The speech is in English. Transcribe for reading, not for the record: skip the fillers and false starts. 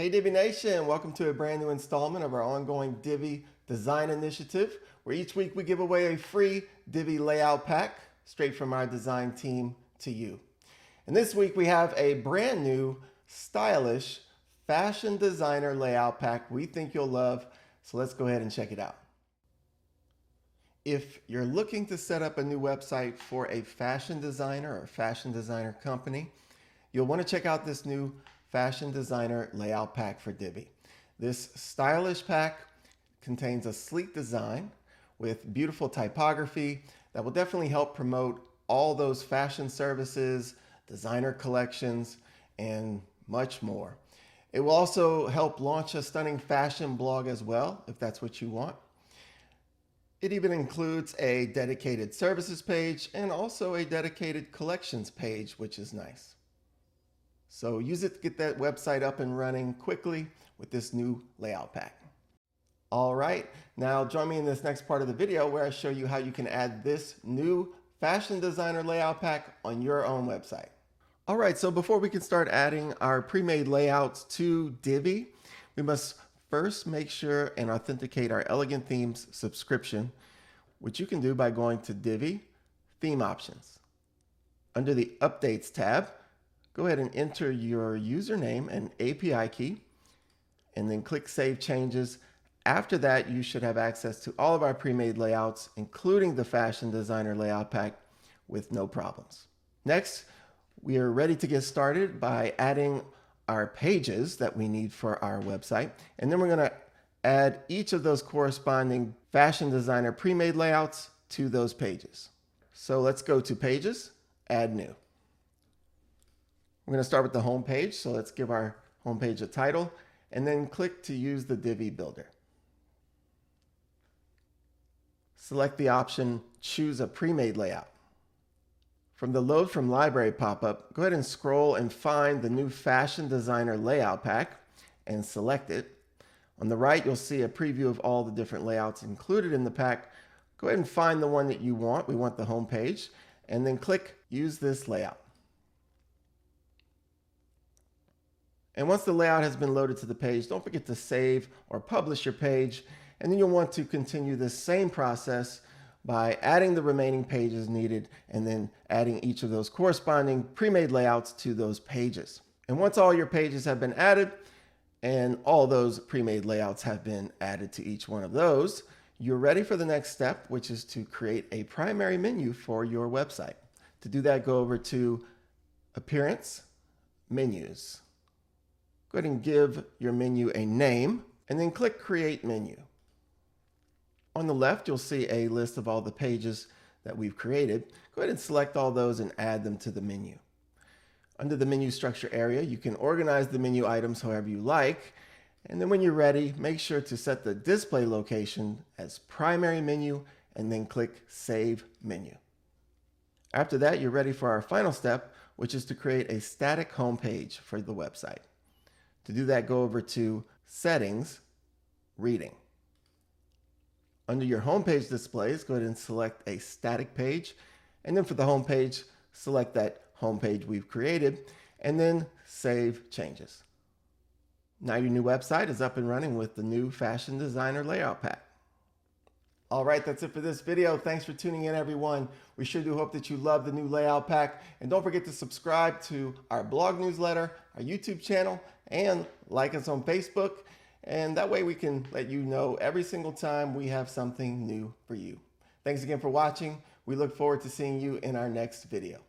Hey Divi Nation, welcome to a brand new installment of our ongoing Divi Design Initiative, where each week we give away a free Divi Layout Pack straight from our design team to you. And this week we have a brand new, stylish, fashion designer layout pack we think you'll love, so let's go ahead and check it out. If you're looking to set up a new website for a fashion designer or fashion designer company, you'll want to check out this new Fashion Designer Layout Pack for Divi. This stylish pack contains a sleek design with beautiful typography that will definitely help promote all those fashion services, designer collections, and much more. It will also help launch a stunning fashion blog as well, if that's what you want. It even includes a dedicated services page and also a dedicated collections page, which is nice. So use it to get that website up and running quickly with this new layout pack. All right, now join me in this next part of the video where I show you how you can add this new fashion designer layout pack on your own website. All right, so before we can start adding our pre-made layouts to Divi, we must first make sure and authenticate our Elegant Themes subscription, which you can do by going to Divi Theme Options. Under the Updates tab, go ahead and enter your username and API key, and then click Save Changes. After that, you should have access to all of our pre-made layouts, including the Fashion Designer Layout Pack, with no problems. Next, we are ready to get started by adding our pages that we need for our website. And then we're going to add each of those corresponding Fashion Designer pre-made layouts to those pages. So let's go to Pages, Add New. We're going to start with the home page, so let's give our home page a title, and then click to use the Divi Builder. Select the option Choose a Pre-Made Layout. From the Load from Library pop-up, go ahead and scroll and find the new Fashion Designer Layout Pack and select it. On the right, you'll see a preview of all the different layouts included in the pack. Go ahead and find the one that you want. We want the home page, and then click Use this layout. And once the layout has been loaded to the page, don't forget to save or publish your page. And then you'll want to continue this same process by adding the remaining pages needed and then adding each of those corresponding pre-made layouts to those pages. And once all your pages have been added and all those pre-made layouts have been added to each one of those, you're ready for the next step, which is to create a primary menu for your website. To do that, go over to Appearance, Menus. Go ahead and give your menu a name and then click Create Menu. On the left, you'll see a list of all the pages that we've created. Go ahead and select all those and add them to the menu. Under the menu structure area, you can organize the menu items however you like. And then when you're ready, make sure to set the display location as primary menu and then click Save Menu. After that, you're ready for our final step, which is to create a static home page for the website. To do that, go over to Settings, Reading. Under your homepage displays, go ahead and select a static page. And then for the home page, select that home page we've created and then Save Changes. Now your new website is up and running with the new Fashion Designer Layout Pack. All right, that's it for this video. Thanks for tuning in, everyone. We sure do hope that you love the new layout pack. And don't forget to subscribe to our blog newsletter, our YouTube channel, and like us on Facebook. And that way we can let you know every single time we have something new for you. Thanks again for watching. We look forward to seeing you in our next video.